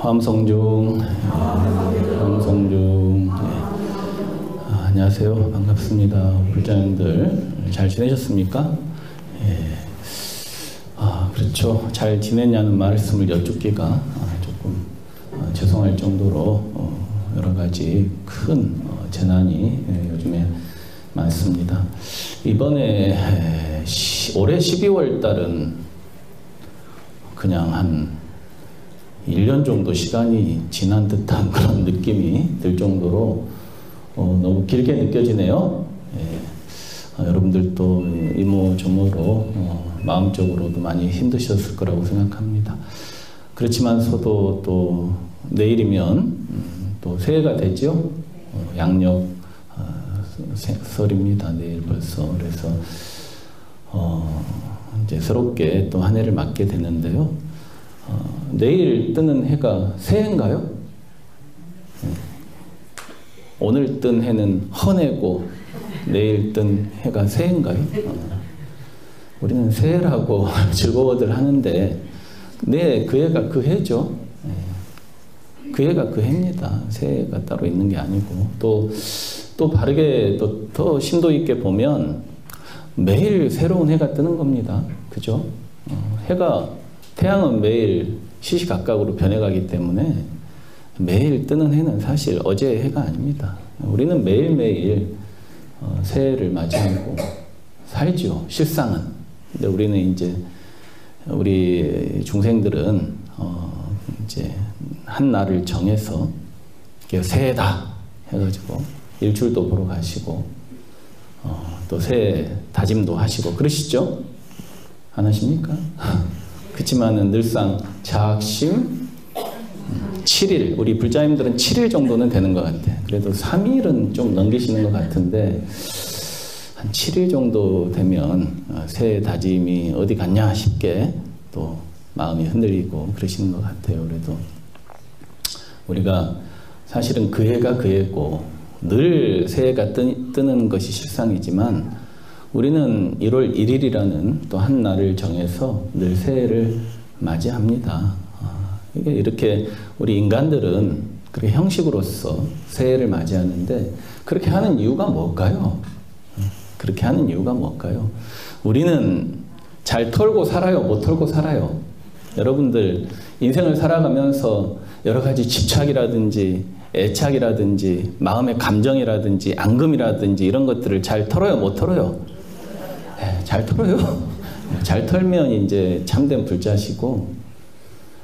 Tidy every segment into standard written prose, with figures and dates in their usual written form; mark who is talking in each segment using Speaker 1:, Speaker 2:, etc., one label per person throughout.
Speaker 1: 화엄성중. 안녕하세요. 반갑습니다. 불자님들 잘 지내셨습니까? 예. 그렇죠. 잘 지냈냐는 말씀을 여쭙기가 조금 죄송할 정도로 여러 가지 큰 재난이 요즘에 많습니다. 이번에 올해 12월 달은 그냥 한 1년 정도 시간이 지난 듯한 그런 느낌이 들 정도로 너무 길게 느껴지네요. 예. 여러분들도 이모저모로 마음적으로도 많이 힘드셨을 거라고 생각합니다. 그렇지만서도 또 내일이면 또 새해가 되죠. 양력 설입니다. 내일 벌써. 그래서 이제 새롭게 또 한 해를 맞게 되는데요. 내일 뜨는 해가 새해인가요? 오늘 뜬 해는 헌해고 내일 뜬 해가 새해인가요? 우리는 새해라고 즐거워들 하는데 네, 그 해가 그 해죠. 그 해가 그 해입니다. 새해가 따로 있는 게 아니고 또 바르게 더 심도 있게 보면 매일 새로운 해가 뜨는 겁니다. 그죠? 태양은 매일 시시각각으로 변해가기 때문에 매일 뜨는 해는 사실 어제의 해가 아닙니다. 우리는 매일매일 새해를 맞이하고 살죠. 실상은. 근데 우리는 이제 우리 중생들은 이제 한 날을 정해서 새해다 해가지고 일출도 보러 가시고 또 새해 다짐도 하시고 그러시죠? 안 하십니까? 그렇지만은 늘상 작심 7일, 우리 불자님들은 7일 정도는 되는 것 같아요. 그래도 3일은 좀 넘기시는 것 같은데 한 7일 정도 되면 새해 다짐이 어디 갔냐 싶게 또 마음이 흔들리고 그러시는 것 같아요. 그래도 우리가 사실은 그 해가 그 해고 늘 새해가 뜨는 것이 실상이지만 우리는 1월 1일이라는 또 한 날을 정해서 늘 새해를 맞이합니다. 이렇게 우리 인간들은 그렇게 형식으로서 새해를 맞이하는데 그렇게 하는 이유가 뭘까요? 그렇게 하는 이유가 뭘까요? 우리는 잘 털고 살아요? 못 털고 살아요? 여러분들 인생을 살아가면서 여러 가지 집착이라든지 애착이라든지 마음의 감정이라든지 앙금이라든지 이런 것들을 잘 털어요? 못 털어요? 잘 털어요? 잘 털면 이제 참된 불자시고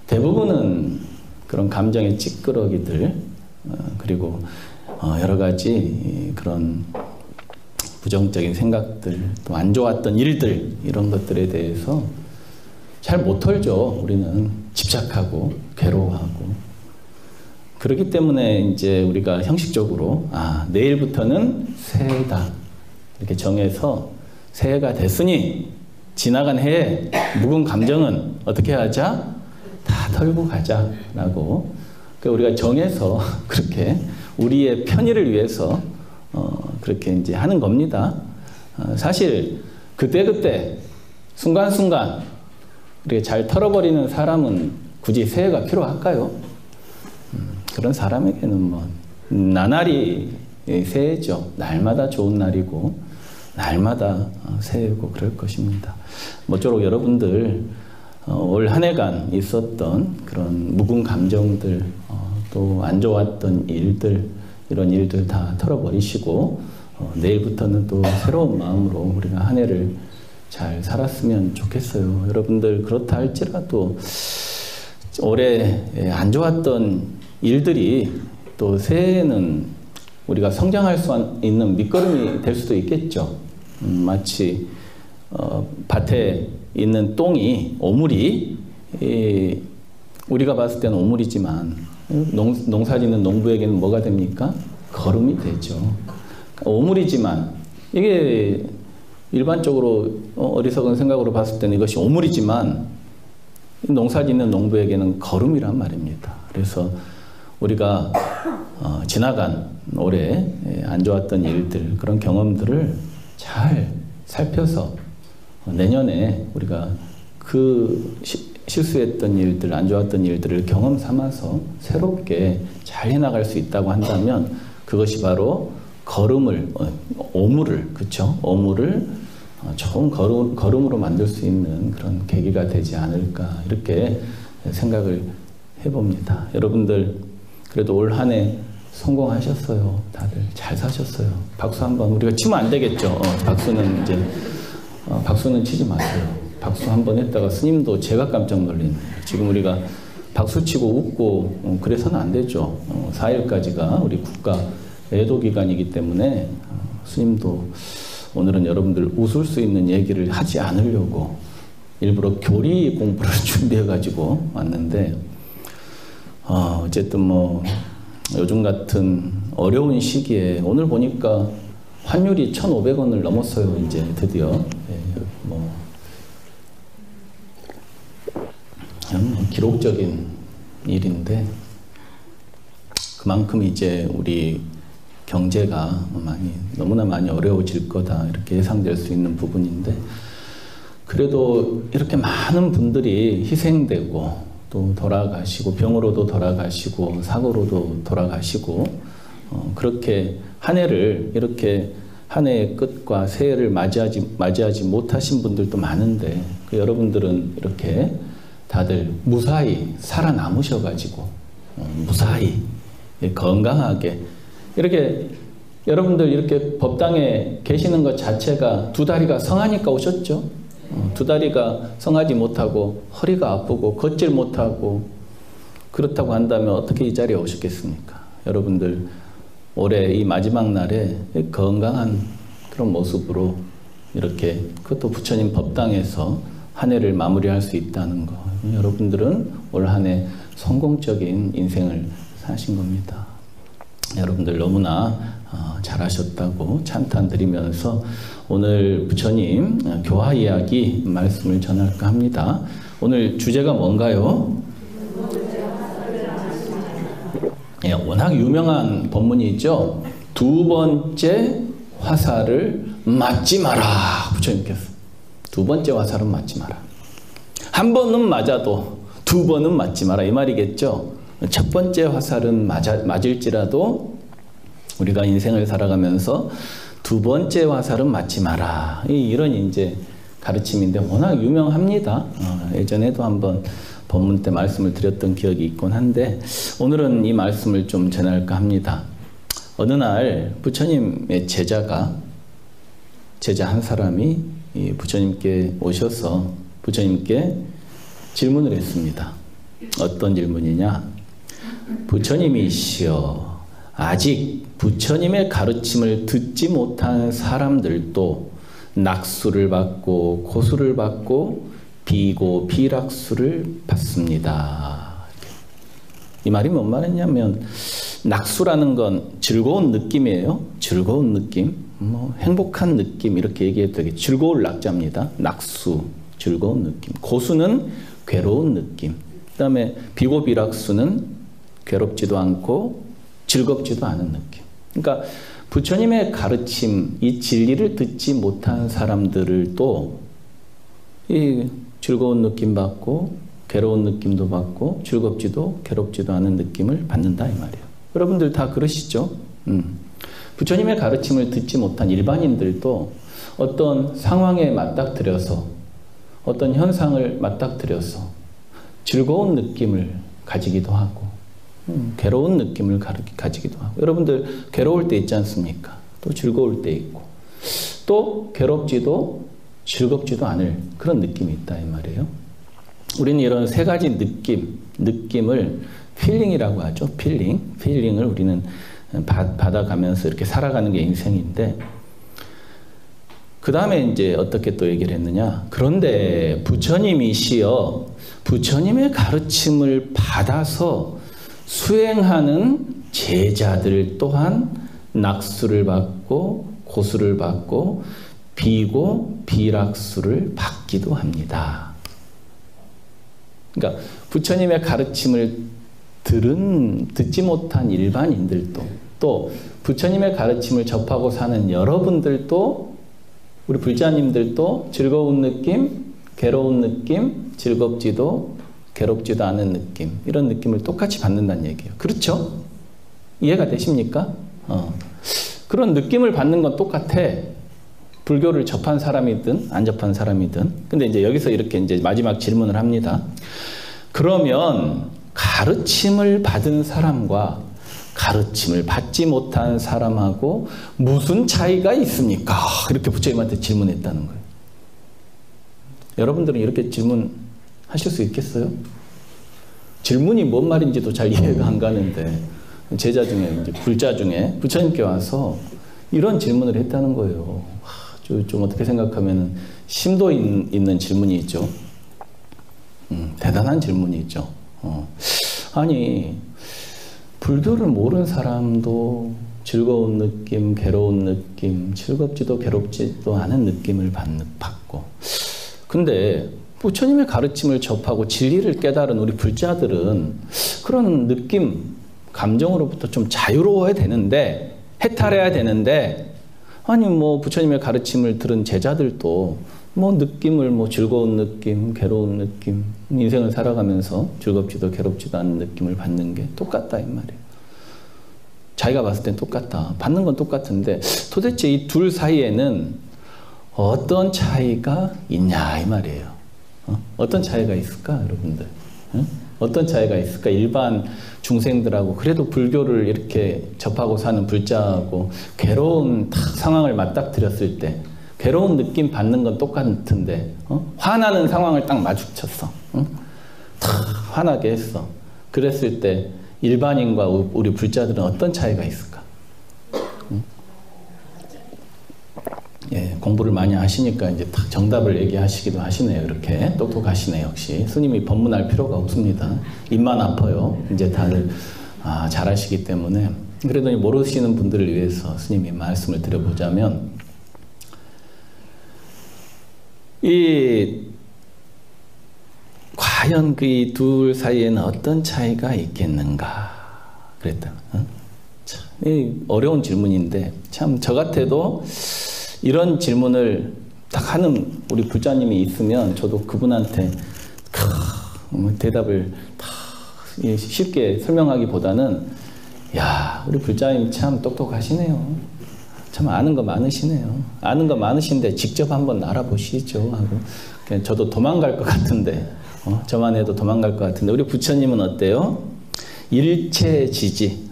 Speaker 1: 대부분은 그런 감정의 찌끄러기들 그리고 여러 가지 그런 부정적인 생각들 또 안 좋았던 일들 이런 것들에 대해서 잘 못 털죠. 우리는 집착하고 괴로워하고 그렇기 때문에 이제 우리가 형식적으로 내일부터는 새해다 이렇게 정해서 새해가 됐으니 지나간 해에 묵은 감정은 어떻게 하자? 다 털고 가자라고 우리가 정해서 그렇게 우리의 편의를 위해서 그렇게 이제 하는 겁니다. 사실 그때그때 순간순간 이렇게 잘 털어버리는 사람은 굳이 새해가 필요할까요? 그런 사람에게는 뭐 나날이 새해죠. 날마다 좋은 날이고 날마다 새해고 그럴 것입니다. 모쪼록 여러분들 올 한 해간 있었던 그런 묵은 감정들 또 안 좋았던 일들 이런 일들 다 털어버리시고 내일부터는 또 새로운 마음으로 우리가 한 해를 잘 살았으면 좋겠어요. 여러분들 그렇다 할지라도 올해 안 좋았던 일들이 또 새해에는 우리가 성장할 수 있는 밑거름이 될 수도 있겠죠. 마치 밭에 있는 똥이 오물이 우리가 봤을 때는 오물이지만 농사짓는 농부에게는 뭐가 됩니까? 거름이 되죠. 오물이지만 이게 일반적으로 어리석은 생각으로 봤을 때는 이것이 오물이지만 농사짓는 농부에게는 거름이란 말입니다. 그래서 우리가 지나간 올해 안 좋았던 일들 그런 경험들을 잘 살펴서 내년에 우리가 그 실수했던 일들, 안 좋았던 일들을 경험 삼아서 새롭게 잘 해나갈 수 있다고 한다면 그것이 바로 오물을, 그쵸? 오물을 좋은 걸음으로 만들 수 있는 그런 계기가 되지 않을까, 이렇게 생각을 해봅니다. 여러분들, 그래도 올 한 해 성공하셨어요. 다들 잘 사셨어요. 박수 한번, 우리가 치면 안 되겠죠? 박수는 치지 마세요. 박수 한번 했다가 스님도 제가 깜짝 놀랐네요. 지금 우리가 박수 치고 웃고 그래서는 안 되죠. 4일까지가 우리 국가 애도 기간이기 때문에 스님도 오늘은 여러분들 웃을 수 있는 얘기를 하지 않으려고 일부러 교리 공부를 준비해가지고 왔는데, 어쨌든 뭐 요즘 같은 어려운 시기에 오늘 보니까 환율이 1,500원을 넘었어요. 이제 드디어. 기록적인 일인데, 그만큼 이제 우리 경제가 너무나 많이 어려워질 거다, 이렇게 예상될 수 있는 부분인데, 그래도 이렇게 많은 분들이 희생되고 또 돌아가시고, 병으로도 돌아가시고 사고로도 돌아가시고, 그렇게 한 해를, 이렇게 한 해의 끝과 새해를 맞이하지 못하신 분들도 많은데, 그 여러분들은 이렇게 다들 무사히 살아남으셔가지고 무사히 건강하게 이렇게, 여러분들 이렇게 법당에 계시는 것 자체가 두 다리가 성하니까 오셨죠. 두 다리가 성하지 못하고 허리가 아프고 걷질 못하고 그렇다고 한다면 어떻게 이 자리에 오셨겠습니까? 여러분들 올해 이 마지막 날에 건강한 그런 모습으로 이렇게, 그것도 부처님 법당에서 한 해를 마무리할 수 있다는 거, 여러분들은 올 한 해 성공적인 인생을 사신 겁니다. 여러분들 너무나 잘하셨다고 찬탄 드리면서 오늘 부처님 교화 이야기 말씀을 전할까 합니다. 오늘 주제가 뭔가요? 예, 워낙 유명한 법문이 있죠. 두 번째 화살을 맞지 마라. 부처님께서 두 번째 화살은 맞지 마라. 한 번은 맞아도 두 번은 맞지 마라, 이 말이겠죠. 첫 번째 화살은 맞을지라도 우리가 인생을 살아가면서 두 번째 화살은 맞지 마라, 이런 이제 가르침인데 워낙 유명합니다. 예전에도 한번 법문 때 말씀을 드렸던 기억이 있곤 한데, 오늘은 이 말씀을 좀 전할까 합니다. 어느 날 부처님의 제자 한 사람이 부처님께 오셔서 부처님께 질문을 했습니다. 어떤 질문이냐? 부처님이시여, 아직 부처님의 가르침을 듣지 못한 사람들도 낙수를 받고 고수를 받고 비고 비락수를 받습니다. 이 말이 뭔 말이냐면, 낙수라는 건 즐거운 느낌이에요. 즐거운 느낌, 행복한 느낌, 이렇게 얘기해도 되겠죠. 즐거울 낙자입니다. 낙수, 즐거운 느낌. 고수는 괴로운 느낌. 그 다음에 비고 비락수는 괴롭지도 않고 즐겁지도 않은 느낌. 그러니까 부처님의 가르침, 이 진리를 듣지 못한 사람들도 이 즐거운 느낌 받고 괴로운 느낌도 받고 즐겁지도 괴롭지도 않은 느낌을 받는다, 이 말이에요. 여러분들 다 그러시죠? 부처님의 가르침을 듣지 못한 일반인들도 어떤 상황에 맞닥뜨려서, 어떤 현상을 맞닥뜨려서 즐거운 느낌을 가지기도 하고 괴로운 느낌을 가지기도 하고, 여러분들 괴로울 때 있지 않습니까? 또 즐거울 때 있고, 또 괴롭지도 즐겁지도 않을 그런 느낌이 있다, 이 말이에요. 우리는 이런 세 가지 느낌을 필링이라고 하죠. 필링을 우리는 받아가면서 이렇게 살아가는 게 인생인데, 그 다음에 이제 어떻게 또 얘기를 했느냐? 그런데 부처님이시여, 부처님의 가르침을 받아서 수행하는 제자들 또한 낙수를 받고 고수를 받고 비고 비락수를 받기도 합니다. 그러니까 부처님의 가르침을 듣지 못한 일반인들도, 또 부처님의 가르침을 접하고 사는 여러분들도, 우리 불자님들도 즐거운 느낌, 괴로운 느낌, 즐겁지도 괴롭지도 않은 느낌, 이런 느낌을 똑같이 받는다는 얘기예요. 그렇죠? 이해가 되십니까? 그런 느낌을 받는 건 똑같아. 불교를 접한 사람이든 안 접한 사람이든. 근데 이제 여기서 이렇게 이제 마지막 질문을 합니다. 그러면 가르침을 받은 사람과 가르침을 받지 못한 사람하고 무슨 차이가 있습니까? 이렇게 부처님한테 질문했다는 거예요. 여러분들은 이렇게 질문하실 수 있겠어요? 질문이 뭔 말인지도 잘 이해가 안 가는데 제자 중에, 이제 불자 중에 부처님께 와서 이런 질문을 했다는 거예요. 좀 어떻게 생각하면 심도 있는 질문이죠. 대단한 질문이죠. 아니, 불교를 모르는 사람도 즐거운 느낌, 괴로운 느낌, 즐겁지도 괴롭지도 않은 느낌을 받고. 근데 부처님의 가르침을 접하고 진리를 깨달은 우리 불자들은 그런 느낌, 감정으로부터 좀 자유로워야 되는데, 해탈해야 되는데, 아니 뭐 부처님의 가르침을 들은 제자들도 뭐 느낌을 뭐 즐거운 느낌, 괴로운 느낌, 인생을 살아가면서 즐겁지도 괴롭지도 않은 느낌을 받는 게 똑같다 이 말이에요. 자기가 봤을 땐 똑같다. 받는 건 똑같은데 도대체 이 둘 사이에는 어떤 차이가 있냐 이 말이에요. 어떤 차이가 있을까 여러분들? 어떤 차이가 있을까? 일반 중생들하고 그래도 불교를 이렇게 접하고 사는 불자하고 괴로운 상황을 맞닥뜨렸을 때 괴로운 느낌 받는 건 똑같은데 화나는 상황을 딱 마주쳤어. 탁 화나게 했어. 그랬을 때 일반인과 우리 불자들은 어떤 차이가 있을까? 예, 공부를 많이 하시니까 이제 딱 정답을 얘기하시기도 하시네요. 이렇게 똑똑하시네 역시. 스님이 법문할 필요가 없습니다. 입만 아파요. 이제 다들 잘하시기 때문에. 그래도 모르시는 분들을 위해서 스님이 말씀을 드려보자면 과연 그 둘 사이에는 어떤 차이가 있겠는가 그랬다. 참 어려운 질문인데 참 저 같아도 이런 질문을 딱 하는 우리 불자님이 있으면 저도 그분한테 대답을 쉽게 설명하기보다는 야 우리 불자님 참 똑똑하시네요. 참 아는 거 많으시네요. 아는 거 많으신데 직접 한번 알아보시죠 하고 그냥 저도 도망갈 것 같은데 저만 해도 도망갈 것 같은데 우리 부처님은 어때요? 일체지지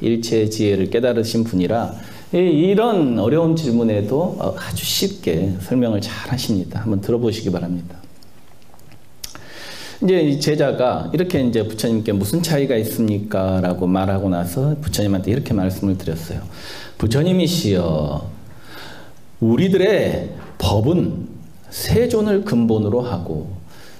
Speaker 1: 일체지혜를 깨달으신 분이라 이런 어려운 질문에도 아주 쉽게 설명을 잘 하십니다. 한번 들어보시기 바랍니다. 이제 이 제자가 이렇게 이제 부처님께 무슨 차이가 있습니까? 라고 말하고 나서 부처님한테 이렇게 말씀을 드렸어요. 부처님이시여, 우리들의 법은 세존을 근본으로 하고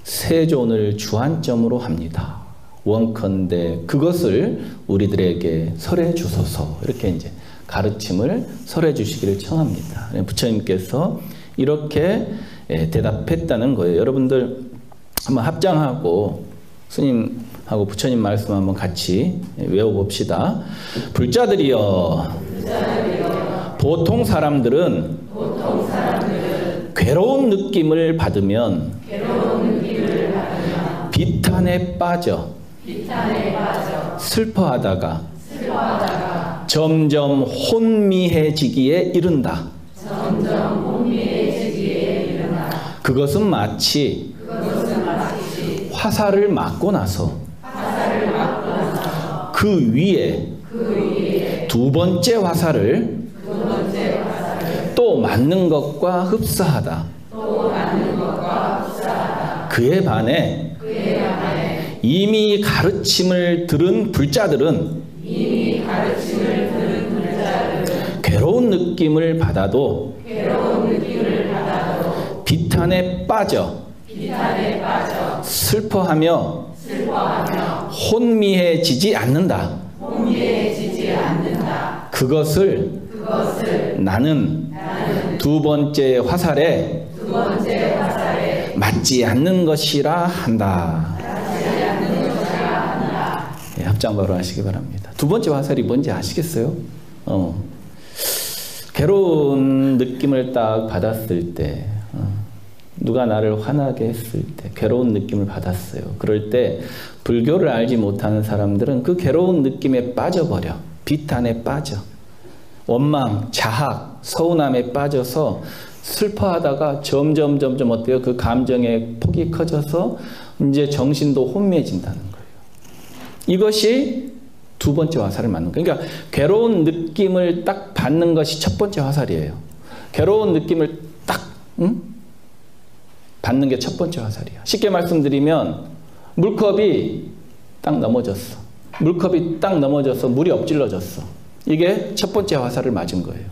Speaker 1: 세존을 주안점으로 합니다. 원컨대 그것을 우리들에게 설해 주소서. 이렇게 이제 가르침을 설해 주시기를 청합니다. 부처님께서 이렇게 대답했다는 거예요. 여러분들 한번 합장하고 스님하고 부처님 말씀 한번 같이 외워봅시다. 불자들이여, 보통 사람들은 괴로운 느낌을 받으면 비탄에 빠져 슬퍼하다가 점점 혼미해지기에 이른다. 그것은 마치 화살을 맞고 나서 그 위에 두 번째 화살을 또 맞는 것과 흡사하다. 그에 반해 이미 가르침을 들은 불자들은 괴로운 느낌을 받아도 비탄에 빠져 슬퍼하며 혼미해지지 않는다. 그것을 나는 두 번째 화살에 맞지 않는 것이라 한다. 네, 합장 바로 하시기 바랍니다. 두 번째 화살이 뭔지 아시겠어요? 괴로운 느낌을 딱 받았을 때 누가 나를 화나게 했을 때 괴로운 느낌을 받았어요. 그럴 때 불교를 알지 못하는 사람들은 그 괴로운 느낌에 빠져버려. 비탄에 빠져. 원망, 자학, 서운함에 빠져서 슬퍼하다가 점점 어때요? 그 감정의 폭이 커져서 이제 정신도 혼미해진다는 거예요. 이것이 두 번째 화살을 맞는 거예요. 그러니까 괴로운 느낌을 딱 받는 것이 첫 번째 화살이에요. 괴로운 느낌을 딱 받는 게 첫 번째 화살이야. 쉽게 말씀드리면 물컵이 딱 넘어졌어. 물컵이 딱 넘어져서 물이 엎질러졌어. 이게 첫 번째 화살을 맞은 거예요.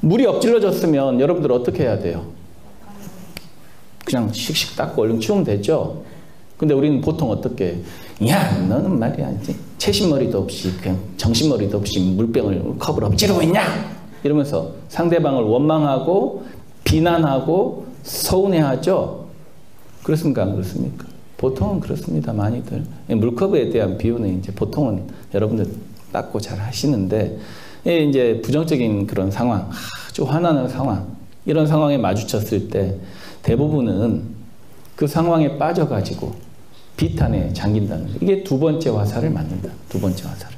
Speaker 1: 물이 엎질러졌으면 여러분들 어떻게 해야 돼요? 그냥 씩씩 닦고 얼른 치우면 되죠? 근데 우리는 보통 어떻게 해? 야, 너는 말이야, 채신머리도 없이 그냥 정신머리도 없이 물병을 컵을 엎지르고 있냐? 이러면서 상대방을 원망하고 비난하고 서운해하죠? 그렇습니까? 안 그렇습니까? 보통은 그렇습니다. 많이들. 물컵에 대한 비유는 이제 보통은 여러분들 닦고 잘 하시는데, 이제 부정적인 그런 상황, 아주 화나는 상황, 이런 상황에 마주쳤을 때 대부분은 그 상황에 빠져가지고 비탄에 잠긴다는 거예요. 이게 두 번째 화살을 맞는다. 두 번째 화살을.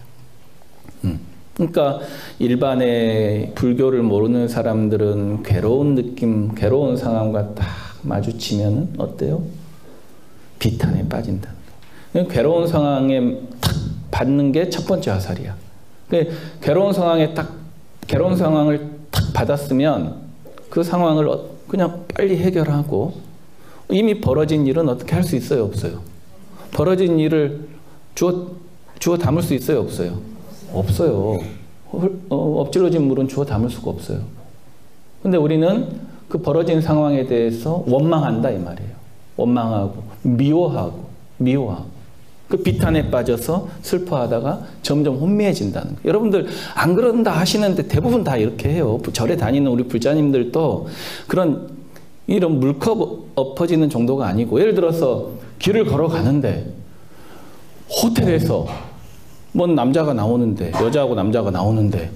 Speaker 1: 그러니까 일반의 불교를 모르는 사람들은 괴로운 느낌, 괴로운 상황과 딱 마주치면 어때요? 비탄에 빠진다는 거예요. 괴로운 상황에 탁 받는 게 첫 번째 화살이야. 괴로운 상황을 탁 받았으면 그 상황을 그냥 빨리 해결하고 이미 벌어진 일은 어떻게 할 수 있어요? 없어요? 벌어진 일을 주워 담을 수 있어요? 없어요? 없어요. 엎질러진 물은 주워 담을 수가 없어요. 근데 우리는 그 벌어진 상황에 대해서 원망한다 이 말이에요. 원망하고 미워하고 그 비탄에 빠져서 슬퍼하다가 점점 혼미해진다는 거예요. 여러분들 안 그런다 하시는데 대부분 다 이렇게 해요. 절에 다니는 우리 불자님들도 이런 물컵 엎어지는 정도가 아니고, 예를 들어서 길을 걸어가는데 호텔에서 뭔 남자가 나오는데, 여자하고 남자가 나오는데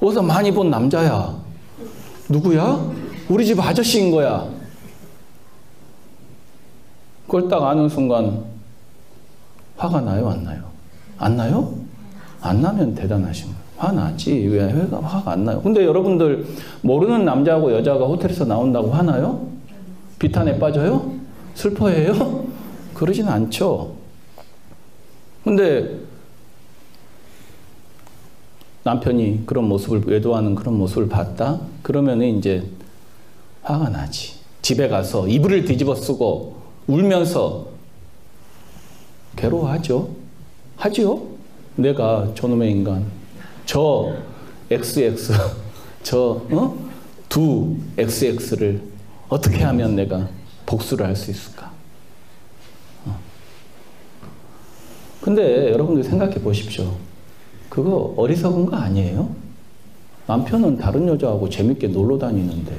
Speaker 1: 어디서 많이 본 남자야. 누구야? 우리 집 아저씨인 거야. 그걸 딱 아는 순간 화가 나요? 안 나요? 안 나요? 안 나면 대단하신 거예요. 화나지. 왜 화가 안 나요? 근데 여러분들 모르는 남자하고 여자가 호텔에서 나온다고 화나요? 비탄에 빠져요? 슬퍼해요? 그러진 않죠. 근데 남편이 그런 모습을, 외도하는 그런 모습을 봤다? 그러면 이제 화가 나지. 집에 가서 이불을 뒤집어 쓰고 울면서 괴로워하죠. 하죠. 내가 저놈의 인간, 저 XX, 두 XX를 어떻게 하면 내가 복수를 할 수 있을까? 근데 여러분들 생각해 보십시오. 그거 어리석은 거 아니에요? 남편은 다른 여자하고 재밌게 놀러 다니는데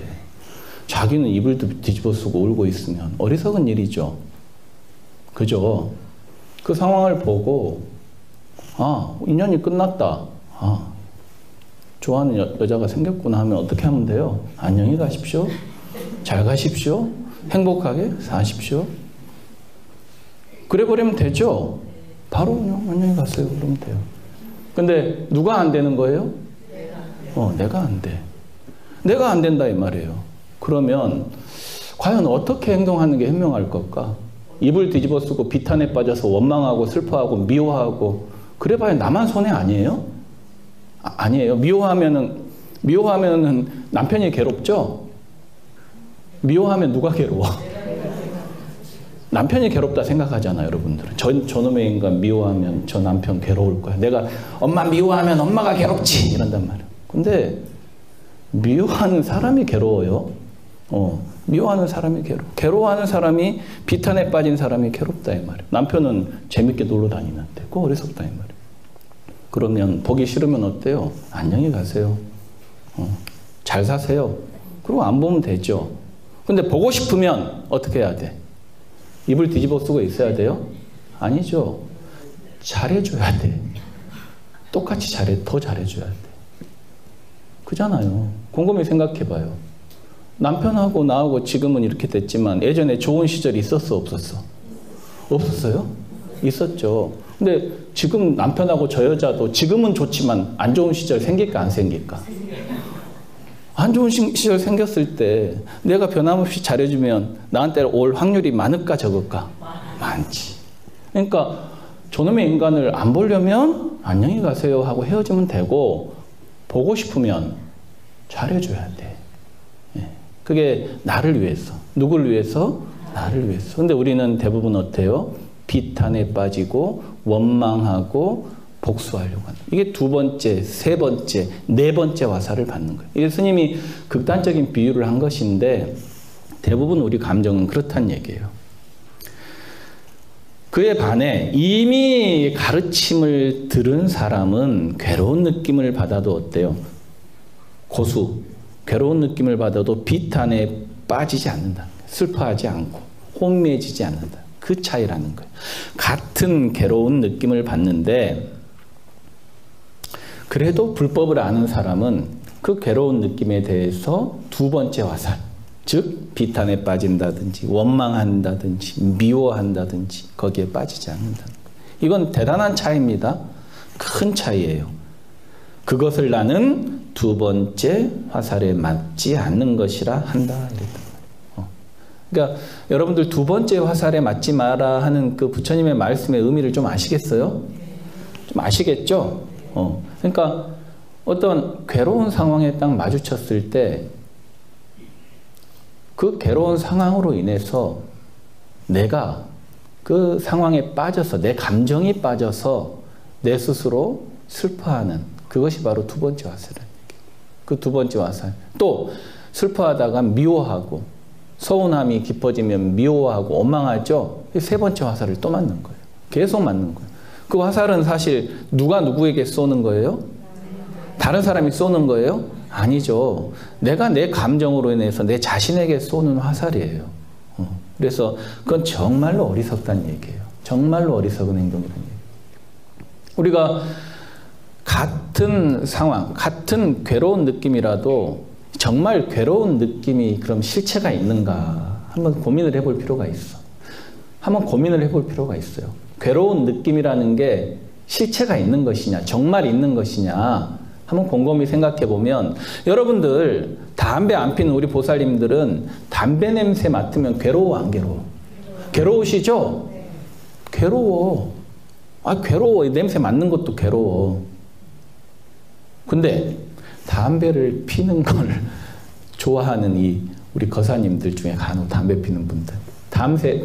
Speaker 1: 자기는 이불 뒤집어 쓰고 울고 있으면 어리석은 일이죠. 그죠? 그 상황을 보고 인연이 끝났다. 좋아하는 여자가 생겼구나 하면 어떻게 하면 돼요? 안녕히 가십시오. 잘 가십시오. 행복하게 사십시오. 그래 버리면 되죠. 바로 그냥 안녕히 가세요. 그러면 돼요. 근데 누가 안 되는 거예요? 내가 안 돼. 내가 안 된다 이 말이에요. 그러면 과연 어떻게 행동하는 게 현명할 걸까? 이불 뒤집어 쓰고 비탄에 빠져서 원망하고 슬퍼하고 미워하고 그래봐야 나만 손해 아니에요? 아니에요. 미워하면은 남편이 괴롭죠? 미워하면 누가 괴로워? 남편이 괴롭다 생각하잖아요, 여러분들은. 저놈의 인간 미워하면 저 남편 괴로울 거야. 내가 엄마 미워하면 엄마가 괴롭지 이런단 말이에요. 근데 미워하는 사람이 괴로워요. 미워하는 사람이 괴로워하는 사람이 비탄에 빠진 사람이 괴롭다 이 말이에요. 남편은 재밌게 놀러 다니는데 그거 어리석다 이 말이에요. 그러면 보기 싫으면 어때요? 안녕히 가세요. 잘 사세요. 그리고 안 보면 되죠. 근데 보고 싶으면 어떻게 해야 돼? 입을 뒤집어 쓰고 있어야 돼요? 아니죠. 잘해줘야 돼. 똑같이 더 잘해줘야 돼. 그잖아요. 곰곰이 생각해봐요. 남편하고 나하고 지금은 이렇게 됐지만 예전에 좋은 시절이 있었어, 없었어? 없었어요? 있었죠. 근데 지금 남편하고 저 여자도 지금은 좋지만 안 좋은 시절 생길까 안 생길까? 안 좋은 시절 생겼을 때 내가 변함없이 잘해주면 나한테 올 확률이 많을까 적을까? 많지. 그러니까 저놈의 인간을 안 보려면 안녕히 가세요 하고 헤어지면 되고, 보고 싶으면 잘해줘야 돼. 그게 나를 위해서. 누굴 위해서? 나를 위해서. 근데 우리는 대부분 어때요? 비탄에 빠지고 원망하고 복수하려고 하는. 이게 두 번째, 세 번째, 네 번째 화살을 받는 거예요. 이게 스님이 극단적인 비유를 한 것인데 대부분 우리 감정은 그렇다는 얘기예요. 그에 반해 이미 가르침을 들은 사람은 괴로운 느낌을 받아도 어때요? 고수. 괴로운 느낌을 받아도 비탄에 빠지지 않는다. 슬퍼하지 않고 혼미해지지 않는다. 그 차이라는 거예요. 같은 괴로운 느낌을 받는데 그래도 불법을 아는 사람은 그 괴로운 느낌에 대해서 두 번째 화살, 즉 비탄에 빠진다든지 원망한다든지 미워한다든지 거기에 빠지지 않는다. 이건 대단한 차이입니다. 큰 차이예요. 그것을 나는 두 번째 화살에 맞지 않는 것이라 한다. 그러니까 여러분들 두 번째 화살에 맞지 마라 하는 그 부처님의 말씀의 의미를 좀 아시겠어요? 좀 아시겠죠? 그러니까 어떤 괴로운 상황에 딱 마주쳤을 때 그 괴로운 상황으로 인해서 내가 그 상황에 빠져서 내 감정이 빠져서 내 스스로 슬퍼하는 그것이 바로 두 번째 화살이에요. 그 두 번째 화살. 또 슬퍼하다가 미워하고 서운함이 깊어지면 미워하고 원망하죠. 세 번째 화살을 또 맞는 거예요. 계속 맞는 거예요. 그 화살은 사실 누가 누구에게 쏘는 거예요? 다른 사람이 쏘는 거예요? 아니죠. 내가 내 감정으로 인해서 내 자신에게 쏘는 화살이에요. 그래서 그건 정말로 어리석다는 얘기예요. 정말로 어리석은 행동이라는 얘기예요. 우리가 같은 상황, 같은 괴로운 느낌이라도 정말 괴로운 느낌이 그럼 실체가 있는가 한번 고민을 해볼 필요가 있어. 한번 고민을 해볼 필요가 있어요. 괴로운 느낌이라는 게 실체가 있는 것이냐, 정말 있는 것이냐 한번 곰곰이 생각해 보면 여러분들 담배 안 피는 우리 보살님들은 담배 냄새 맡으면 괴로워 안 괴로워? 괴로우시죠? 괴로워. 아, 괴로워. 냄새 맡는 것도 괴로워. 근데 담배를 피는 걸 좋아하는 이 우리 거사님들 중에 간혹 담배 피는 분들,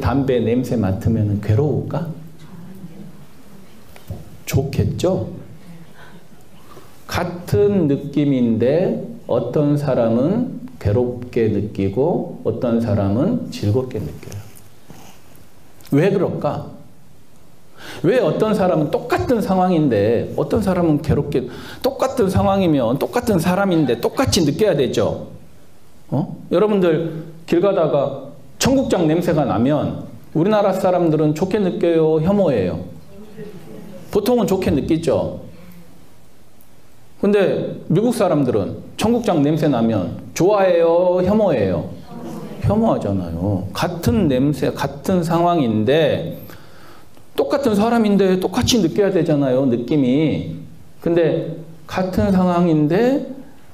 Speaker 1: 담배 냄새 맡으면 괴로울까? 좋겠죠? 같은 느낌인데 어떤 사람은 괴롭게 느끼고 어떤 사람은 즐겁게 느껴요. 왜 그럴까? 왜 어떤 사람은 똑같은 상황인데 어떤 사람은 괴롭게, 똑같은 상황이면 똑같은 사람인데 똑같이 느껴야 되죠. 여러분들 길 가다가 청국장 냄새가 나면 우리나라 사람들은 좋게 느껴요? 혐오해요? 보통은 좋게 느끼죠. 근데 미국 사람들은 청국장 냄새 나면 좋아해요? 혐오해요? 혐오하잖아요. 같은 냄새, 같은 상황인데 똑같은 사람인데 똑같이 느껴야 되잖아요. 느낌이. 근데 같은 상황인데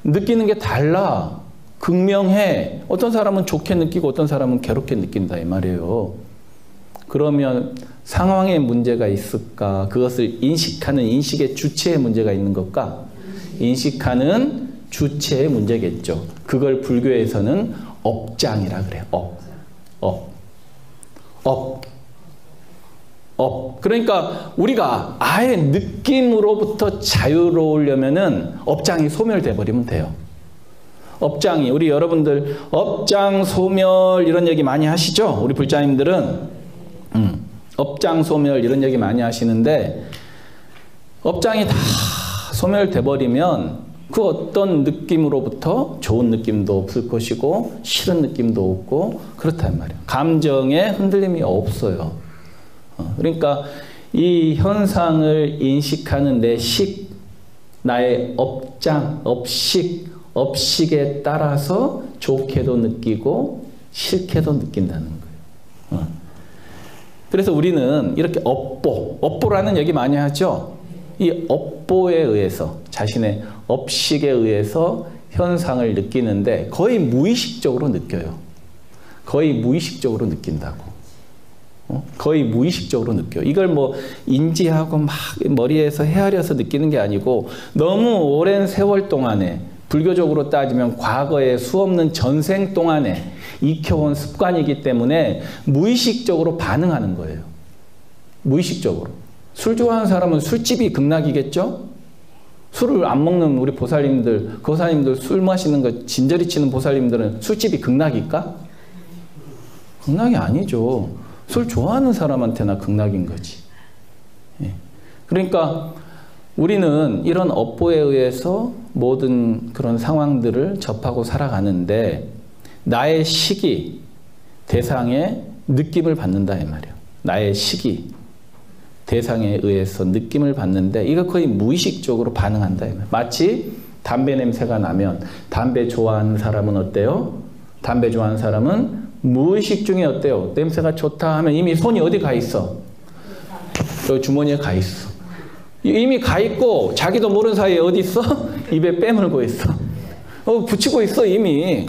Speaker 1: 느끼는 게 달라. 극명해. 어떤 사람은 좋게 느끼고 어떤 사람은 괴롭게 느낀다 이 말이에요. 그러면 상황에 문제가 있을까? 그것을 인식하는 인식의 주체에 문제가 있는 것까? 인식하는 주체의 문제겠죠. 그걸 불교에서는 업장이라 그래요. 그러니까 우리가 아예 느낌으로부터 자유로우려면은 업장이 소멸돼 버리면 돼요. 업장이, 우리 여러분들 업장 소멸 이런 얘기 많이 하시죠? 우리 불자님들은 업장 소멸 이런 얘기 많이 하시는데 업장이 다 소멸돼 버리면 그 어떤 느낌으로부터 좋은 느낌도 없을 것이고 싫은 느낌도 없고 그렇단 말이에요. 감정에 흔들림이 없어요. 그러니까 이 현상을 인식하는 내 식, 나의 업장, 업식, 업식에 따라서 좋게도 느끼고 싫게도 느낀다는 거예요. 그래서 우리는 이렇게 업보라는 얘기 많이 하죠. 이 업보에 의해서, 자신의 업식에 의해서 현상을 느끼는데 거의 무의식적으로 느껴요. 거의 무의식적으로 느낀다고. 거의 무의식적으로 느껴요. 이걸 뭐 인지하고 막 머리에서 헤아려서 느끼는 게 아니고 너무 오랜 세월 동안에, 불교적으로 따지면 과거의 수없는 전생 동안에 익혀온 습관이기 때문에 무의식적으로 반응하는 거예요. 무의식적으로. 술 좋아하는 사람은 술집이 극락이겠죠? 술을 안 먹는 우리 보살님들, 거사님들, 술 마시는 거 진저리 치는 보살님들은 술집이 극락일까? 극락이 아니죠. 술 좋아하는 사람한테나 극락인 거지. 그러니까 우리는 이런 업보에 의해서 모든 그런 상황들을 접하고 살아가는데 나의 식이 대상의 느낌을 받는다 이 말이에요. 나의 식이 대상에 의해서 느낌을 받는데 이거 거의 무의식적으로 반응한다 이 말이에요. 마치 담배 냄새가 나면 담배 좋아하는 사람은 어때요? 담배 좋아하는 사람은 무의식 중에 어때요? 냄새가 좋다 하면 이미 손이 어디 가 있어? 여기 주머니에 가 있어. 이미 가 있고 자기도 모르는 사이에 어디 있어? 입에 빼물고 있어. 붙이고 있어 이미.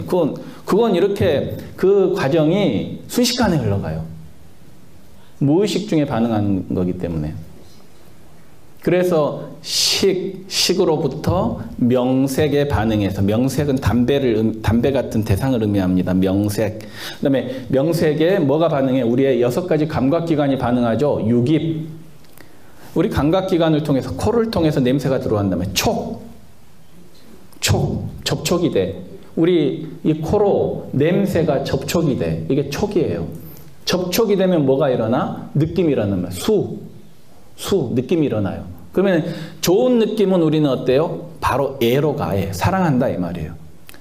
Speaker 1: 그건 이렇게 그 과정이 순식간에 흘러가요. 무의식 중에 반응하는 거기 때문에. 그래서 식으로부터 명색에 반응해서, 명색은 담배 같은 대상을 의미합니다. 명색. 그 다음에 명색에 뭐가 반응해? 우리의 6가지 감각기관이 반응하죠. 유깁. 우리 감각기관을 통해서, 코를 통해서 냄새가 들어간다면 접촉이 돼. 우리 이 코로 냄새가 접촉이 돼. 이게 촉이에요. 접촉이 되면 뭐가 일어나? 느낌이 일어나면 느낌이 일어나요. 그러면 좋은 느낌은 우리는 어때요? 바로 애로가, 사랑한다 이 말이에요.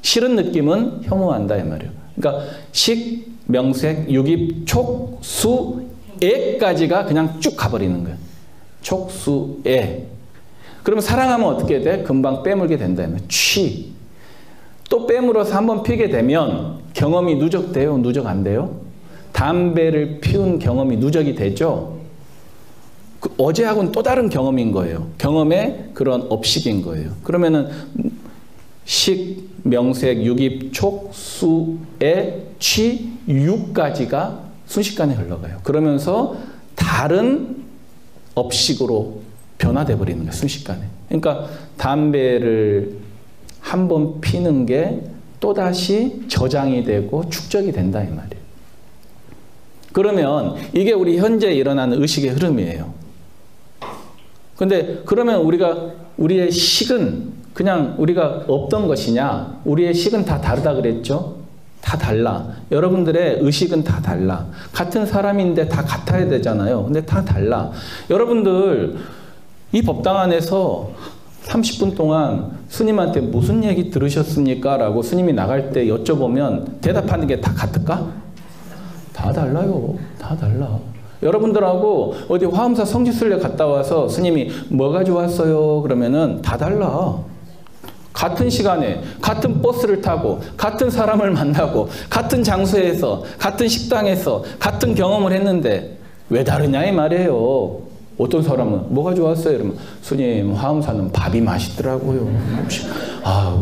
Speaker 1: 싫은 느낌은 혐오한다 이 말이에요. 그러니까 식, 명색, 유깁, 촉, 수, 애까지가 그냥 쭉 가버리는 거예요. 촉, 수, 애. 그러면 사랑하면 어떻게 돼? 금방 빼물게 된다. 취. 또 빼물어서 한번 피게 되면 경험이 누적돼요? 누적 안 돼요? 담배를 피운 경험이 누적이 되죠? 어제하고는 또 다른 경험인 거예요. 경험의 그런 업식인 거예요. 그러면은 식, 명색, 유깁, 촉, 수, 애, 취, 유까지가 순식간에 흘러가요. 그러면서 다른 업식으로 변화돼 버리는 거예요. 순식간에. 그러니까 담배를 한 번 피는 게 또다시 저장이 되고 축적이 된다 이 말이에요. 그러면 이게 우리 현재 일어나는 의식의 흐름이에요. 근데 그러면 우리의 식은 그냥 우리가 없던 것이냐? 우리의 식은 다 다르다 그랬죠? 다 달라. 여러분들의 의식은 다 달라. 같은 사람인데 다 같아야 되잖아요. 근데 다 달라. 여러분들 이 법당 안에서 30분 동안 스님한테 무슨 얘기 들으셨습니까? 라고 스님이 나갈 때 여쭤보면 대답하는 게 다 같을까? 다 달라요. 다 달라. 여러분들하고 어디 화엄사 성지순례 갔다 와서 스님이 뭐가 좋았어요? 그러면은 다 달라. 같은 시간에 같은 버스를 타고 같은 사람을 만나고 같은 장소에서 같은 식당에서 같은 경험을 했는데 왜 다르냐 이 말이에요. 어떤 사람은 뭐가 좋았어요? 이러면 스님 화엄사는 밥이 맛있더라고요.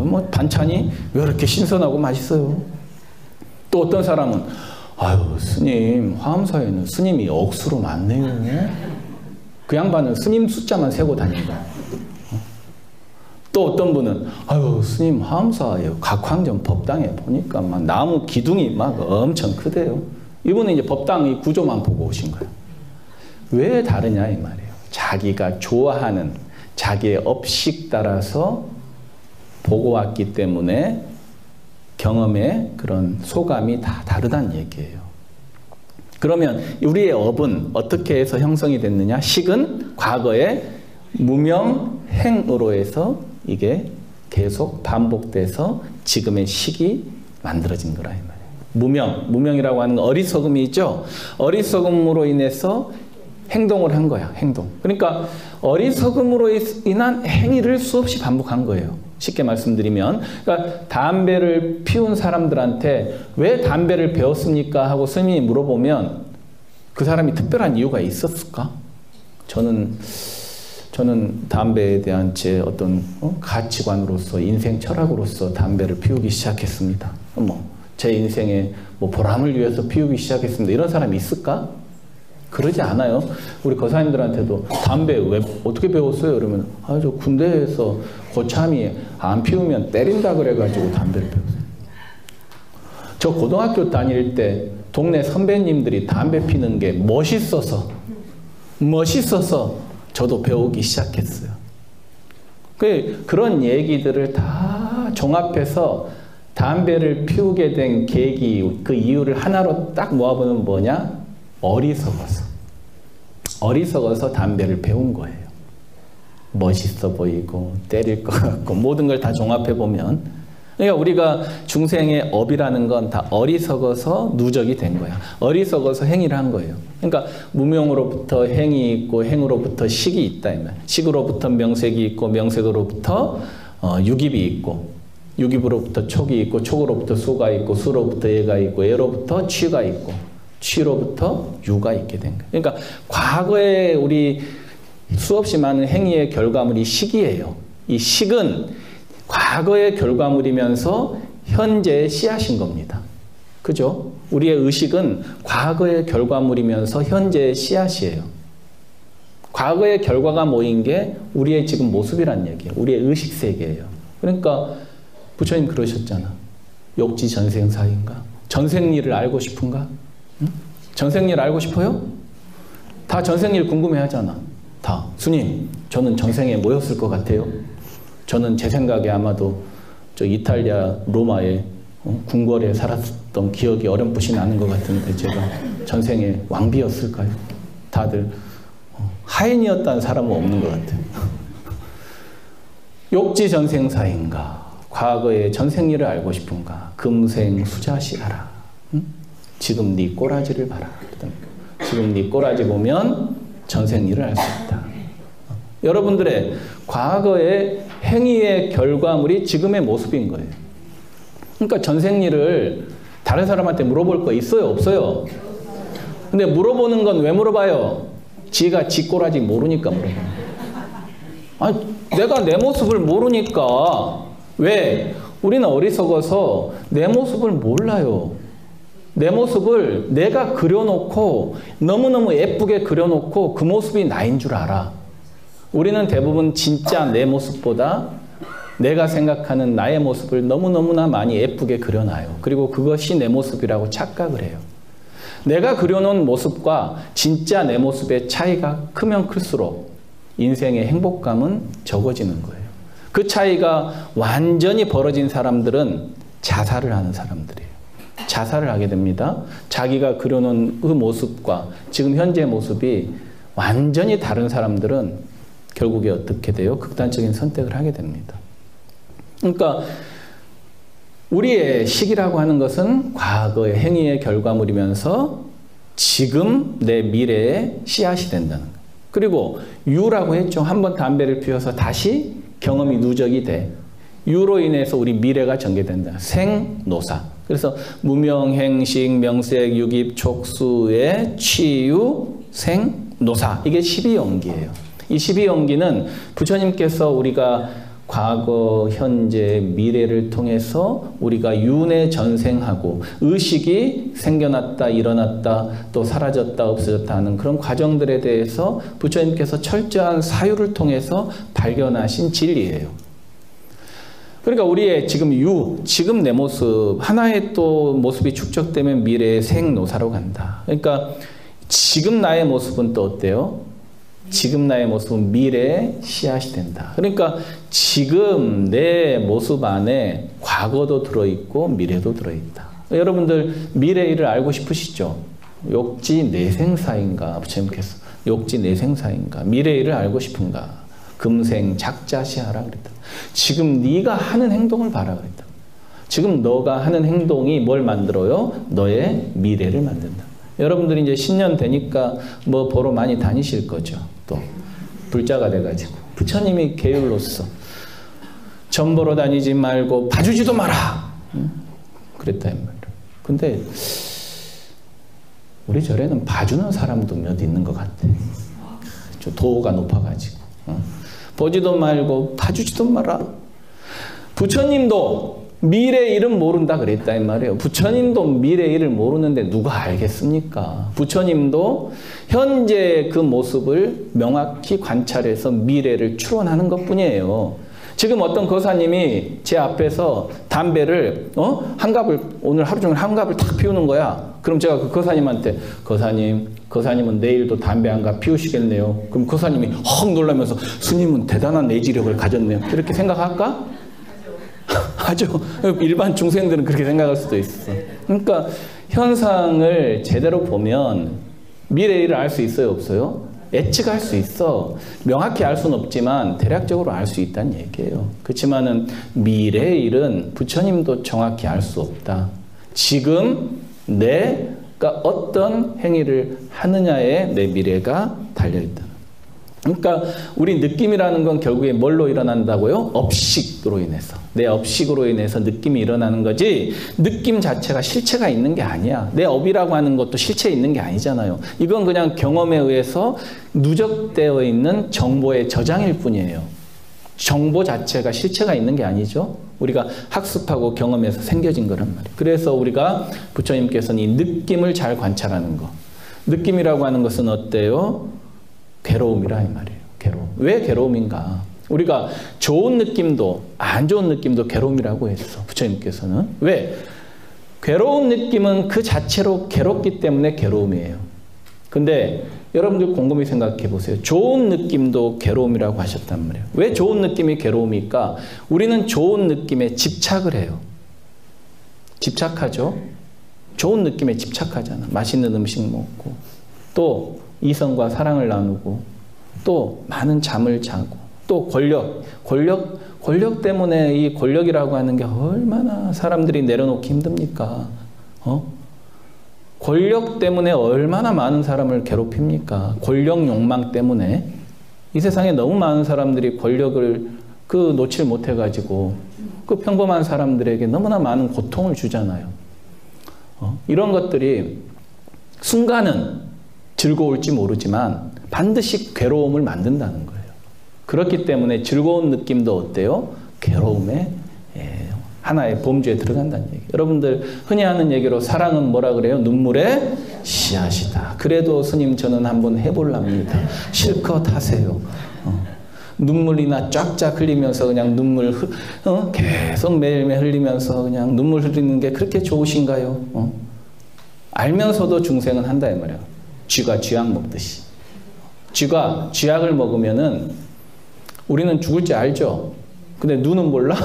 Speaker 1: 뭐 반찬이 왜 이렇게 신선하고 맛있어요? 또 어떤 사람은 스님 화엄사에는 스님이 억수로 많네요. 그 양반은 스님 숫자만 세고 다닌다. 또 어떤 분은 스님 화엄사예요. 각황전 법당에 보니까 막 나무 기둥이 막 엄청 크대요. 이분은 이제 법당 이 구조만 보고 오신 거예요. 왜 다르냐 이 말이에요. 자기가 좋아하는 자기의 업식 따라서 보고 왔기 때문에 경험의 그런 소감이 다 다르다는 얘기예요. 그러면 우리의 업은 어떻게 해서 형성이 됐느냐? 식은 과거의 무명행으로 해서 이게 계속 반복돼서 지금의 식이 만들어진 거라 이 말이에요. 무명이라고 하는 건 어리석음이죠. 어리석음으로 인해서 행동을 한 거야. 행동. 그러니까 어리석음으로 인한 행위를 수없이 반복한 거예요. 쉽게 말씀드리면. 그러니까 담배를 피운 사람들한테 왜 담배를 배웠습니까? 하고 스님이 물어보면 그 사람이 특별한 이유가 있었을까? 저는 담배에 대한 제 어떤 가치관으로서 인생 철학으로서 담배를 피우기 시작했습니다. 제 인생의 보람을 위해서 피우기 시작했습니다. 이런 사람이 있을까? 그러지 않아요. 우리 거사님들한테도 담배 왜 어떻게 배웠어요? 그러면 저 군대에서 고참이 안 피우면 때린다 그래가지고 담배를 배웠어요. 저 고등학교 다닐 때 동네 선배님들이 담배 피는 게 멋있어서 저도 배우기 시작했어요. 그런 얘기들을 다 종합해서 담배를 피우게 된 계기, 그 이유를 하나로 딱 모아보면 뭐냐? 어리석어서 담배를 배운 거예요. 멋있어 보이고 때릴 것 같고 모든 걸 다 종합해보면, 그러니까 우리가 중생의 업이라는 건 다 어리석어서 누적이 된 거야. 어리석어서 행위를 한 거예요. 그러니까 무명으로부터 행이 있고 행으로부터 식이 있다. 식으로부터 명색이 있고 명색으로부터 유깁이 있고 유깁으로부터 촉이 있고 촉으로부터 수가 있고 수로부터 예가 있고 예로부터 취가 있고 취로부터 유가 있게 된 거예요. 그러니까 과거에 우리 수없이 많은 행위의 결과물이 식이에요. 이 식은 과거의 결과물이면서 현재의 씨앗인 겁니다. 그죠? 우리의 의식은 과거의 결과물이면서 현재의 씨앗이에요. 과거의 결과가 모인 게 우리의 지금 모습이란 얘기예요. 우리의 의식 세계예요. 그러니까 부처님 그러셨잖아. 욕지 전생사인가? 전생일을 알고 싶은가? 응? 전생일 알고 싶어요? 다 전생일 궁금해 하잖아. 다. 스님, 저는 전생에 뭐였을 것 같아요? 저는 제 생각에 아마도 저 이탈리아 로마의 궁궐에 살았던 기억이 어렴풋이 나는 것 같은데 제가 전생에 왕비였을까요? 다들 하인이었다는 사람은 없는 것 같아요. 욕지 전생사인가? 과거의 전생일을 알고 싶은가? 금생 수자시하라. 응? 지금 네 꼬라지를 봐라. 지금 네 꼬라지 보면 전생일을 알 수 있다. 여러분들의 과거의 행위의 결과물이 지금의 모습인 거예요. 그러니까 전생일을 다른 사람한테 물어볼 거 있어요? 없어요? 근데 물어보는 건 왜 물어봐요? 지가 지 꼬라지 모르니까 물어봐요. 아니, 내가 내 모습을 모르니까. 왜? 우리는 어리석어서 내 모습을 몰라요. 내 모습을 내가 그려놓고 너무너무 예쁘게 그려놓고 그 모습이 나인 줄 알아. 우리는 대부분 진짜 내 모습보다 내가 생각하는 나의 모습을 너무너무나 많이 예쁘게 그려놔요. 그리고 그것이 내 모습이라고 착각을 해요. 내가 그려놓은 모습과 진짜 내 모습의 차이가 크면 클수록 인생의 행복감은 적어지는 거예요. 그 차이가 완전히 벌어진 사람들은 자살을 하는 사람들이에요. 자살을 하게 됩니다. 자기가 그려놓은 그 모습과 지금 현재의 모습이 완전히 다른 사람들은 결국에 어떻게 돼요? 극단적인 선택을 하게 됩니다. 그러니까 우리의 식이라고 하는 것은 과거의 행위의 결과물이면서 지금 내 미래의 씨앗이 된다는 거예요. 그리고 유라고 했죠. 한번 담배를 피워서 다시 경험이 누적이 돼. 유로 인해서 우리 미래가 전개된다. 생노사. 그래서 무명행식, 명색, 유깁, 촉수의 취유, 생노사. 이게 12연기예요. 이 12연기는 부처님께서 우리가 과거, 현재, 미래를 통해서 우리가 윤회 전생하고 의식이 생겨났다, 일어났다, 또 사라졌다, 없어졌다 하는 그런 과정들에 대해서 부처님께서 철저한 사유를 통해서 발견하신 진리예요. 그러니까 우리의 지금 지금 내 모습, 하나의 또 모습이 축적되면 미래의 생노사로 간다. 그러니까 지금 나의 모습은 또 어때요? 지금 나의 모습은 미래의 씨앗이 된다. 그러니까 지금 내 모습 안에 과거도 들어있고 미래도 들어있다. 여러분들 미래 일을 알고 싶으시죠? 욕지 내생사인가? 부처님께서 욕지 내생사인가? 미래 일을 알고 싶은가? 금생 작자시하라 그랬다. 지금 네가 하는 행동을 봐라 그랬다. 지금 너가 하는 행동이 뭘 만들어요? 너의 미래를 만든다. 여러분들이 이제 신년 되니까 뭐 보러 많이 다니실 거죠. 또 불자가 돼가지고 부처님이 계율로서 점 보러 다니지 말고 봐주지도 마라. 그랬다 이 말이에요. 근데 우리 절에는 봐주는 사람도 몇 있는 것 같아. 도가 높아가지고. 보지도 말고 봐주지도 마라. 부처님도 미래 일은 모른다 그랬다 이 말이에요. 부처님도 미래 일을 모르는데 누가 알겠습니까? 부처님도 현재 그 모습을 명확히 관찰해서 미래를 추론하는 것뿐이에요. 지금 어떤 거사님이 제 앞에서 담배를 오늘 하루 종일 한 갑을 탁 피우는 거야. 그럼 제가 그 거사님한테 거사님은 내일도 담배 한 갑 피우시겠네요. 그럼 거사님이 헉 놀라면서 스님은 대단한 내지력을 가졌네요. 이렇게 생각할까? 하죠. 일반 중생들은 그렇게 생각할 수도 있어. 그러니까 현상을 제대로 보면 미래 일을 알 수 있어요, 없어요? 예측할 수 있어. 명확히 알 수는 없지만 대략적으로 알 수 있다는 얘기예요. 그렇지만은 미래의 일은 부처님도 정확히 알 수 없다. 지금 내가 어떤 행위를 하느냐에 내 미래가 달려있다. 그러니까 우리 느낌이라는 건 결국에 뭘로 일어난다고요? 업식으로 인해서. 내 업식으로 인해서 느낌이 일어나는 거지 느낌 자체가 실체가 있는 게 아니야. 내 업이라고 하는 것도 실체 있는 게 아니잖아요. 이건 그냥 경험에 의해서 누적되어 있는 정보의 저장일 뿐이에요. 정보 자체가 실체가 있는 게 아니죠. 우리가 학습하고 경험해서 생겨진 거란 말이에요. 그래서 우리가 부처님께서는 이 느낌을 잘 관찰하는 거. 느낌이라고 하는 것은 어때요? 괴로움이라 이 말이에요. 괴로움. 왜 괴로움인가? 우리가 좋은 느낌도 안 좋은 느낌도 괴로움이라고 했어. 부처님께서는. 왜? 괴로운 느낌은 그 자체로 괴롭기 때문에 괴로움이에요. 근데 여러분들 곰곰이 생각해 보세요. 좋은 느낌도 괴로움이라고 하셨단 말이에요. 왜 좋은 느낌이 괴로움일까? 우리는 좋은 느낌에 집착을 해요. 집착하죠? 좋은 느낌에 집착하잖아. 맛있는 음식 먹고 또 이성과 사랑을 나누고 또 많은 잠을 자고 또 권력 때문에 이 권력이라고 하는 게 얼마나 사람들이 내려놓기 힘듭니까? 권력 때문에 얼마나 많은 사람을 괴롭힙니까? 권력 욕망 때문에 이 세상에 너무 많은 사람들이 권력을 놓칠 못해가지고 그 평범한 사람들에게 너무나 많은 고통을 주잖아요. 이런 것들이 순간은 즐거울지 모르지만 반드시 괴로움을 만든다는 거예요. 그렇기 때문에 즐거운 느낌도 어때요? 괴로움의 하나의 범주에 들어간다는 얘기예요. 여러분들 흔히 하는 얘기로 사랑은 뭐라 그래요? 눈물의 씨앗이다. 그래도 스님 저는 한번 해볼랍니다. 실컷 하세요. 눈물이나 쫙쫙 흘리면서 그냥 눈물 계속 매일매일 흘리면서 그냥 눈물 흘리는 게 그렇게 좋으신가요? 알면서도 중생은 한다 이 말이에요. 쥐가 쥐약 먹듯이. 쥐가 쥐약을 먹으면은 우리는 죽을 줄 알죠. 근데 눈은 몰라?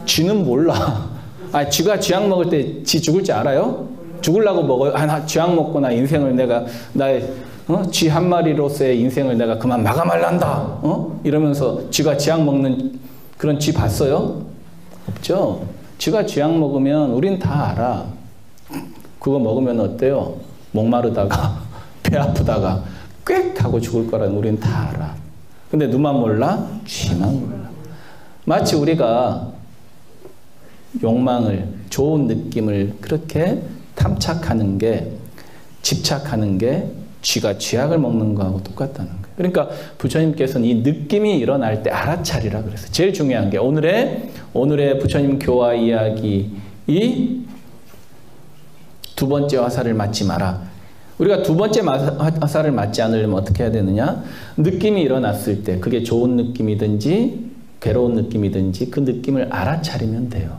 Speaker 1: 쥐는 몰라. 쥐가 쥐약 먹을 때 쥐 죽을 줄 알아요? 죽으려고 먹어요. 나 쥐약 먹고 나 인생을 나의 쥐 한 마리로서의 인생을 내가 그만 마감할란다. 이러면서 쥐가 쥐약 먹는 그런 쥐 봤어요? 없죠. 쥐가 쥐약 먹으면 우린 다 알아. 그거 먹으면 어때요? 목마르다가 배 아프다가 꽥 하고 죽을 거라는 우리는 다 알아. 근데 누만 몰라? 쥐만 몰라. 마치 우리가 욕망을, 좋은 느낌을 그렇게 탐착하는 게, 집착하는 게 쥐가 쥐약을 먹는 거하고 똑같다는 거예요. 그러니까 부처님께서는 이 느낌이 일어날 때 알아차리라 그랬어요. 제일 중요한 게 오늘의 부처님 교화 이야기 이 두 번째 화살을 맞지 마라. 우리가 두 번째 화살을 맞지 않으려면 어떻게 해야 되느냐? 느낌이 일어났을 때 그게 좋은 느낌이든지 괴로운 느낌이든지 그 느낌을 알아차리면 돼요.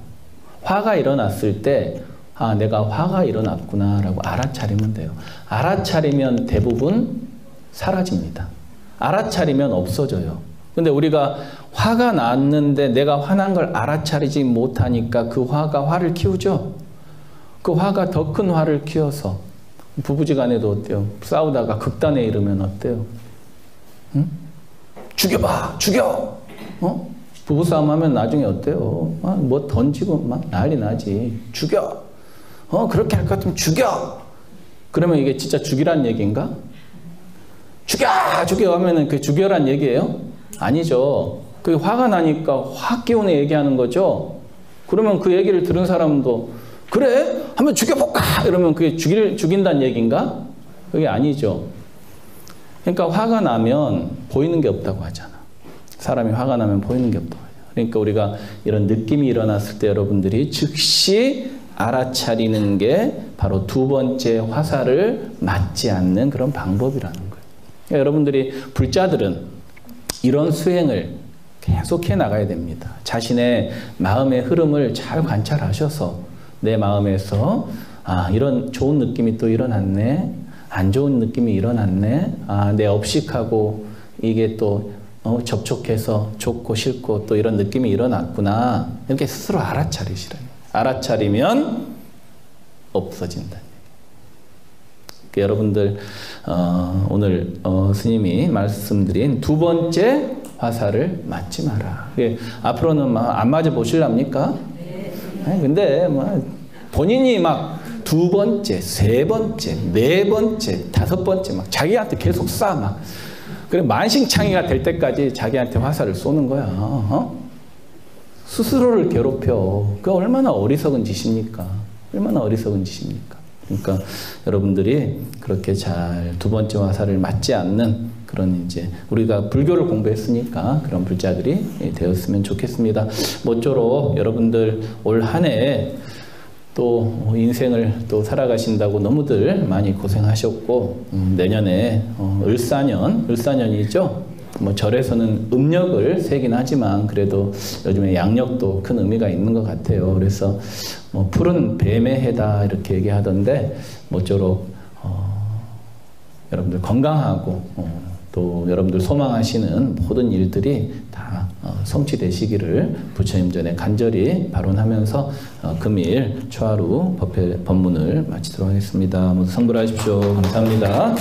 Speaker 1: 화가 일어났을 때 내가 화가 일어났구나 라고 알아차리면 돼요. 알아차리면 대부분 사라집니다. 알아차리면 없어져요. 근데 우리가 화가 났는데 내가 화난 걸 알아차리지 못하니까 그 화가 화를 키우죠. 그 화가 더 큰 화를 키워서 부부지간에도 어때요? 싸우다가 극단에 이르면 어때요? 응? 죽여봐! 죽여! 부부싸움 하면 나중에 어때요? 뭐 던지고 막 난리 나지. 죽여! 그렇게 할 것 같으면 죽여! 그러면 이게 진짜 죽이란 얘기인가? 죽여! 죽여! 하면은 그 죽여란 얘기예요? 아니죠. 그 화가 나니까 확 기운에 얘기하는 거죠. 그러면 그 얘기를 들은 사람도 그래? 한번 죽여볼까? 이러면 그게 죽인다는 얘기인가? 그게 아니죠. 그러니까 화가 나면 보이는 게 없다고 하잖아. 사람이 화가 나면 보이는 게 없다고 하잖아. 그러니까 우리가 이런 느낌이 일어났을 때 여러분들이 즉시 알아차리는 게 바로 두 번째 화살을 맞지 않는 그런 방법이라는 거예요. 그러니까 여러분들이 불자들은 이런 수행을 계속해 나가야 됩니다. 자신의 마음의 흐름을 잘 관찰하셔서 내 마음에서 이런 좋은 느낌이 또 일어났네. 안 좋은 느낌이 일어났네. 내 업식하고 이게 또 접촉해서 좋고 싫고 또 이런 느낌이 일어났구나. 이렇게 스스로 알아차리시라니. 알아차리면 없어진다. 그러니까 여러분들 오늘 스님이 말씀드린 두 번째 화살을 맞지 마라. 앞으로는 안 맞아 보실랍니까? 네. 근데 본인이 막 두 번째, 세 번째, 네 번째, 다섯 번째 막 자기한테 계속 쏴 막. 그래 만신창이가 될 때까지 자기한테 화살을 쏘는 거야. 스스로를 괴롭혀. 그 얼마나 어리석은 짓입니까? 얼마나 어리석은 짓입니까? 그러니까 여러분들이 그렇게 잘 두 번째 화살을 맞지 않는 그런 이제 우리가 불교를 공부했으니까 그런 불자들이 되었으면 좋겠습니다. 모쪼록 여러분들 올 한 해 또 인생을 또 살아가신다고 너무들 많이 고생하셨고 내년에 을사년이죠. 절에서는 음력을 세긴 하지만 그래도 요즘에 양력도 큰 의미가 있는 것 같아요. 그래서 푸른 뱀의 해다 이렇게 얘기하던데 모쪼록 여러분들 건강하고 또 여러분들 소망하시는 모든 일들이 다 성취되시기를 부처님 전에 간절히 발언하면서 금일 초하루 법문을 마치도록 하겠습니다. 모두 성불하십시오. 감사합니다.